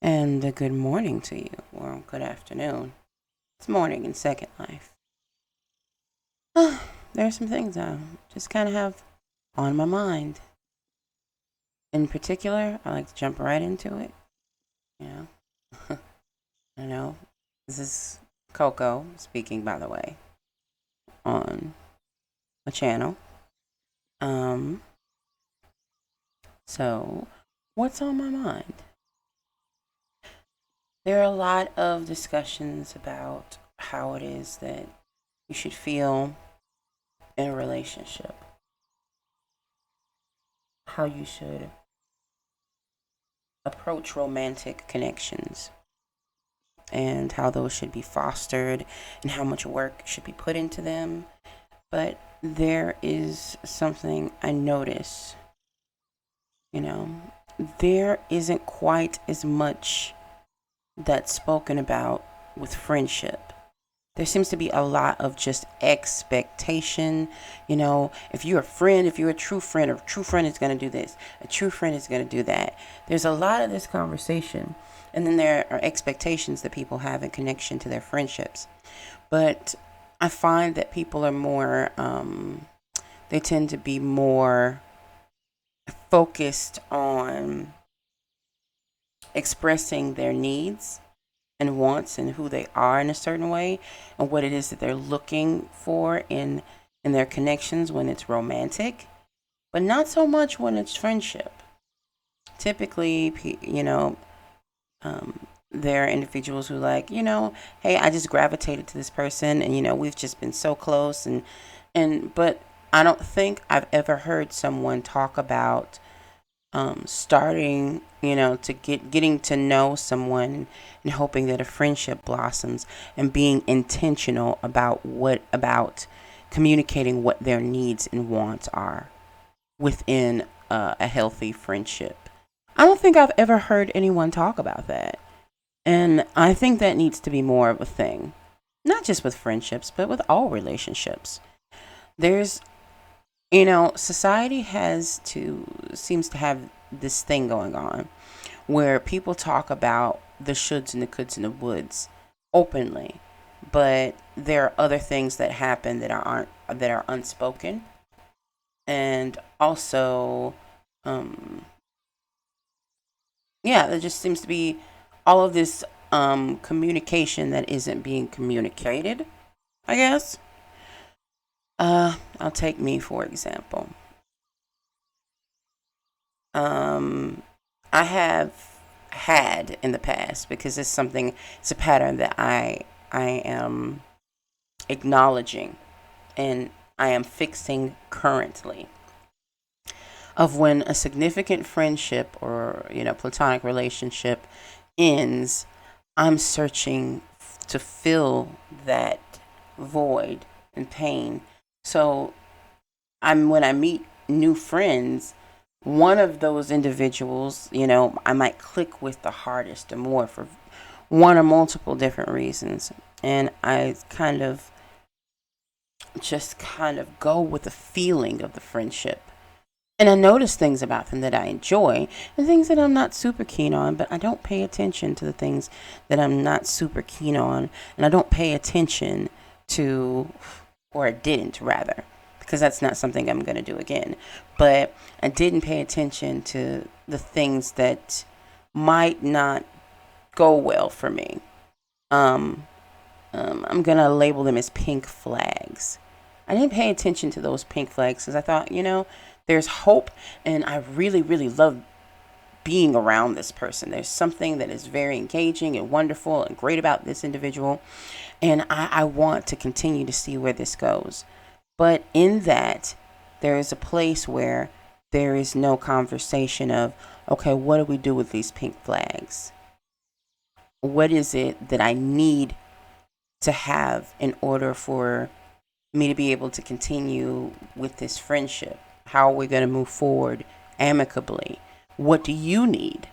And a good morning to you, or good afternoon. It's morning in Second Life. There are some things I just kind of have on my mind. In particular, I like to jump right into it. You know, I know this is Coco speaking, by the way, on a channel. Um, so what's on my mind? There are a lot of discussions about how it is that you should feel in a relationship, how you should approach romantic connections, and how those should be fostered and how much work should be put into them. But there is something I notice, you know, there isn't quite as much that's spoken about with friendship. There seems to be a lot of just expectation. If you're a friend, if you're a true friend, a true friend is going to do this, a true friend is going to do that. There's a lot of this conversation. And then there are expectations that people have in connection to their friendships. But I find that people are more, they tend to be more focused on expressing their needs and wants and who they are in a certain way and what it is that they're looking for in their connections when it's romantic, but not so much when it's friendship. Typically, there are individuals who like, hey, I just gravitated to this person, and we've just been so close, and but I don't think I've ever heard someone talk about starting, to getting to know someone and hoping that a friendship blossoms and being intentional about communicating what their needs and wants are within a healthy friendship. I don't think I've ever heard anyone talk about that. And I think that needs to be more of a thing, not just with friendships, but with all relationships. There's society seems to have this thing going on where people talk about the shoulds and the coulds and the woulds openly, but there are other things that happen that are unspoken, and also, um, yeah, there just seems to be all of this communication that isn't being communicated. I guess. I'll take me for example. Um, I have had in the past because it's a pattern that I am acknowledging and I am fixing currently of when a significant friendship or platonic relationship ends. I'm searching to fill that void and pain. So I'm when I meet new friends, one of those individuals, I might click with the hardest or more for one or multiple different reasons. And I kind of go with the feeling of the friendship. And I notice things about them that I enjoy and things that I'm not super keen on, but I don't pay attention to the things that I'm not super keen on. And I don't pay attention to, or I didn't rather, because that's not something I'm going to do again. But I didn't pay attention to the things that might not go well for me. Um, I'm going to label them as pink flags. I didn't pay attention to those pink flags because I thought, there's hope, and I really, really love being around this person. There's something that is very engaging and wonderful and great about this individual, and I want to continue to see where this goes. But in that, there is a place where there is no conversation of, okay, what do we do with these pink flags? What is it that I need to have in order for me to be able to continue with this friendship? How are we going to move forward amicably? What do you need?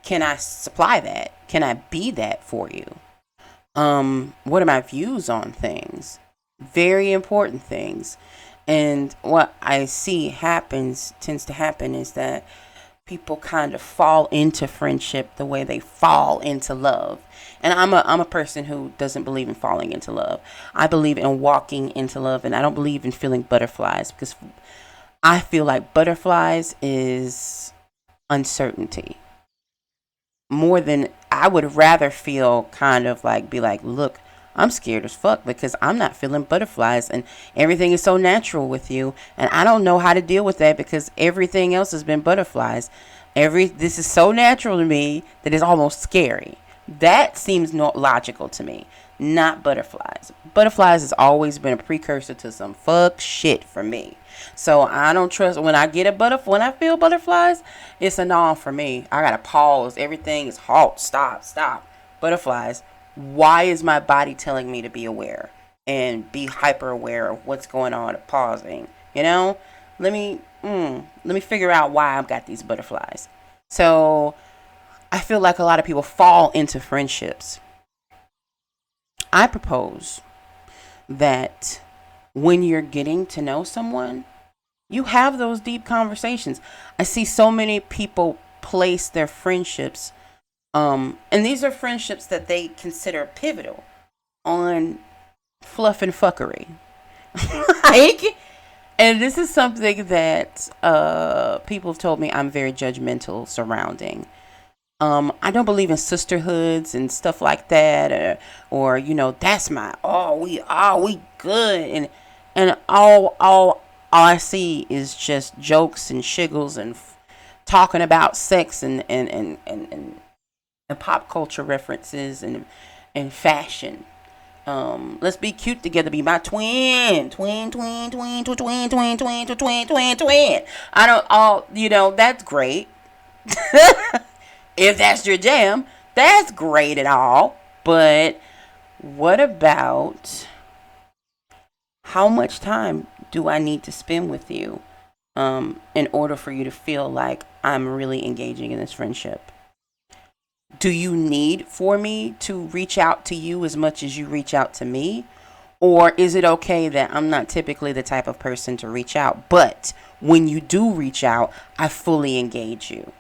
Can I supply that? Can I be that for you? What are my views on things? Very important things. And what I see tends to happen is that people kind of fall into friendship the way they fall into love. And I'm a person who doesn't believe in falling into love. I believe in walking into love, and I don't believe in feeling butterflies, because I feel like butterflies is uncertainty. More than, I would rather feel kind of like, be like, look, I'm scared as fuck because I'm not feeling butterflies, and everything is so natural with you, and I don't know how to deal with that because everything else has been butterflies. This is so natural to me that it's almost scary. That seems not logical to me. Not butterflies. Butterflies has always been a precursor to some fuck shit for me. So I don't trust when I get a butterfly. When I feel butterflies, it's a no for me. I gotta pause. Everything is halt. Stop. Butterflies. Why is my body telling me to be aware and be hyper aware of what's going on? Pausing. Let me figure out why I've got these butterflies. So I feel like a lot of people fall into friendships. I propose that when you're getting to know someone, you have those deep conversations. I see so many people place their friendships, and these are friendships that they consider pivotal, on fluff and fuckery. Like, and this is something that people have told me I'm very judgmental surrounding. I don't believe in sisterhoods and stuff like that, or that's my we good, and all I see is just jokes and shiggles and talking about sex and pop culture references and fashion. Let's be cute together. Be my twin. I don't that's great. If that's your jam, that's great and all. But what about how much time do I need to spend with you in order for you to feel like I'm really engaging in this friendship? Do you need for me to reach out to you as much as you reach out to me? Or is it okay that I'm not typically the type of person to reach out, but when you do reach out, I fully engage you?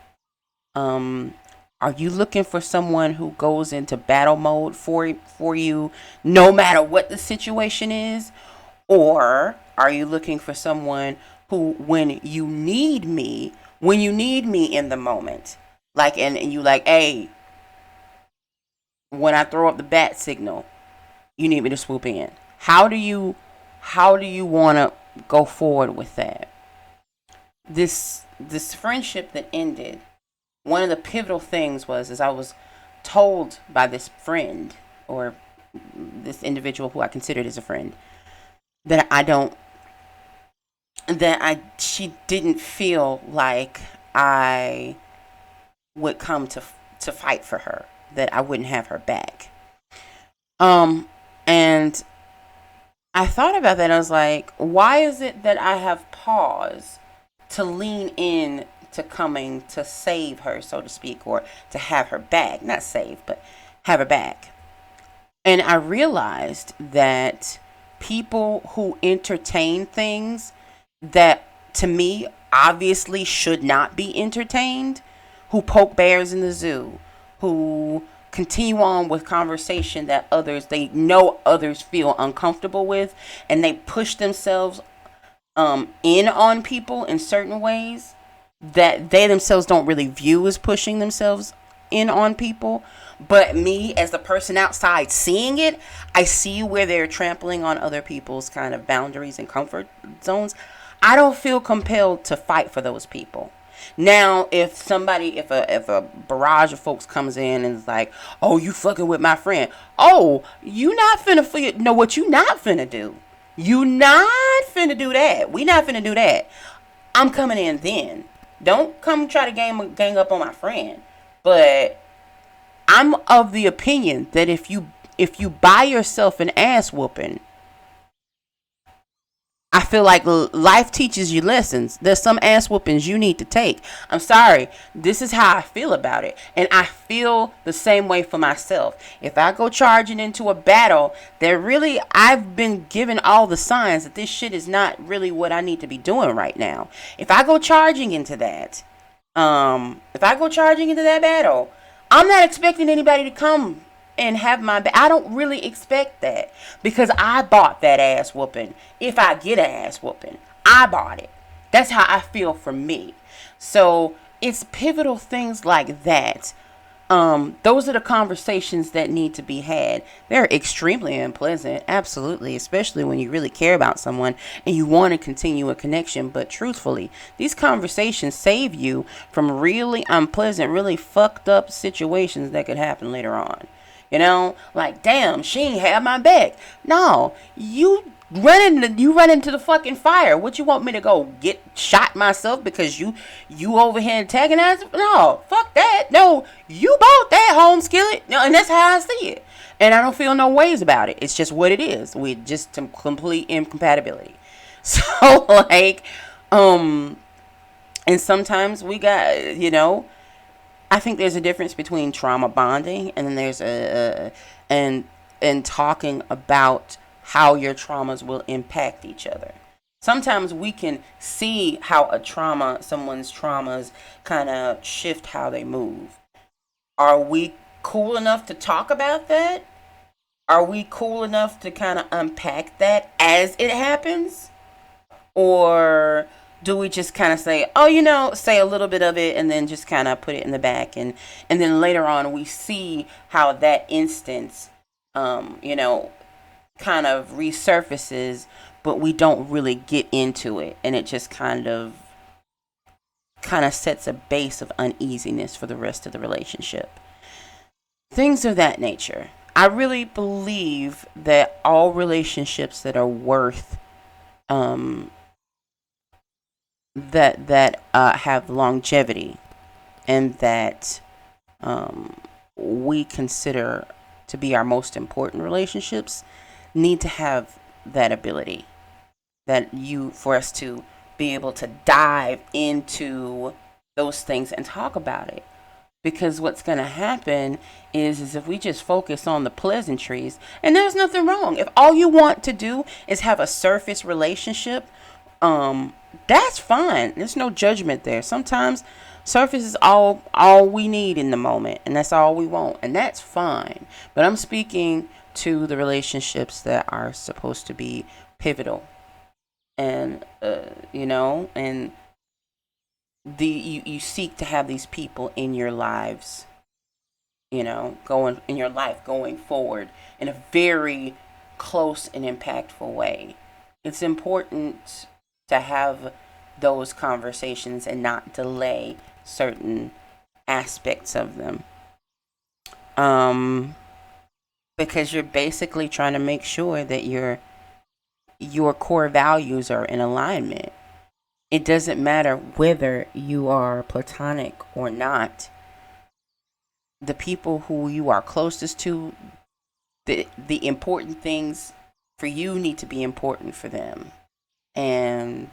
Are you looking for someone who goes into battle mode for you no matter what the situation is? Or are you looking for someone who, when you need me in the moment, like, and you like, hey, when I throw up the bat signal, you need me to swoop in? How do you want to go forward with that? This friendship that ended, one of the pivotal things was I was told by this friend, or this individual who I considered as a friend, that she didn't feel like I would come to fight for her, that I wouldn't have her back. And I thought about that. I was like, why is it that I have pause to lean in to coming to save her, so to speak, or to have her back? Not save, but have her back. And I realized that people who entertain things that, to me, obviously should not be entertained, who poke bears in the zoo, who continue on with conversation that they know others feel uncomfortable with, and they push themselves in on people in certain ways that they themselves don't really view as pushing themselves in on people. But me, as the person outside seeing it, I see where they're trampling on other people's kind of boundaries and comfort zones. I don't feel compelled to fight for those people. Now, if a barrage of folks comes in and is like, oh, you fucking with my friend. Oh, you not finna know what you not finna do. You not finna do that. We not finna do that. I'm coming in then. Don't come try to gang up on my friend. But I'm of the opinion that if you buy yourself an ass whooping, I feel like life teaches you lessons. There's some ass whoopings you need to take. I'm sorry. This is how I feel about it. And I feel the same way for myself. If I go charging into a battle, I've been given all the signs that this shit is not really what I need to be doing right now. If I go charging into that, If I go charging into that battle, I'm not expecting anybody to come and have my back. I don't really expect that because I bought that ass whooping. If I get an ass whooping, I bought it. That's how I feel for me. So it's pivotal things like that. Those are the conversations that need to be had. They're extremely unpleasant, absolutely, especially when you really care about someone and you want to continue a connection. But truthfully, these conversations save you from really unpleasant, really fucked up situations that could happen later on. You know, like, damn, she ain't have my back. No, you run into the fucking fire. What, you want me to go get shot myself because you over here antagonizing? No, fuck that. No, you bought that home skillet. No, and that's how I see it. And I don't feel no ways about it. It's just what it is. We just complete incompatibility. So like, and sometimes we got, I think there's a difference between trauma bonding and then there's and talking about how your traumas will impact each other. Sometimes we can see how someone's traumas kind of shift how they move. Are we cool enough to talk about that? Are we cool enough to kind of unpack that as it happens? Or do we just kind of say, oh, say a little bit of it and then just kind of put it in the back, and then later on we see how that instance, kind of resurfaces, but we don't really get into it, and it just kind of sets a base of uneasiness for the rest of the relationship. Things of that nature. I really believe that all relationships that are worth um, that have longevity and that we consider to be our most important relationships need to have that ability, that you for us to be able to dive into those things and talk about it. Because what's going to happen is if we just focus on the pleasantries, and there's nothing wrong. If all you want to do is have a surface relationship, that's fine. There's no judgment there. Sometimes surface is all we need in the moment, and that's all we want, and that's fine. But I'm speaking to the relationships that are supposed to be pivotal, and and you seek to have these people in your lives, going in your life going forward in a very close and impactful way. It's important to have those conversations and not delay certain aspects of them. Um, because you're basically trying to make sure that your core values are in alignment. It doesn't matter whether you are platonic or not. The people who you are closest to, the important things for you need to be important for them. And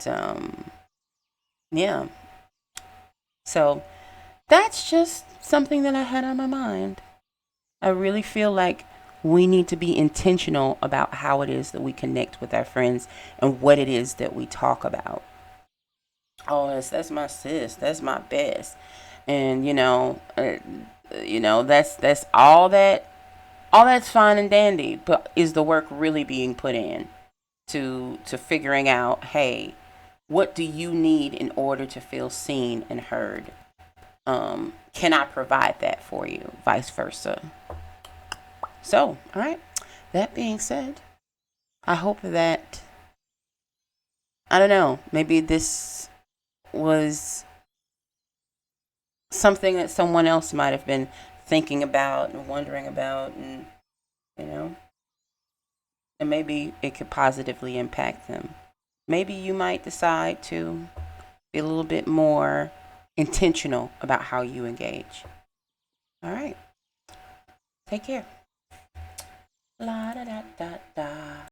yeah. So that's just something that I had on my mind. I really feel like we need to be intentional about how it is that we connect with our friends and what it is that we talk about. Oh, that's my sis. That's my best. And that's all that's fine and dandy. But is the work really being put in to figuring out, hey, what do you need in order to feel seen and heard? Can I provide that for you? Vice versa. So, all right. That being said, I hope that, I don't know, maybe this was something that someone else might have been thinking about and wondering about, and you know and maybe it could positively impact them. Maybe you might decide to be a little bit more intentional about how you engage. All right. Take care. La da da da da.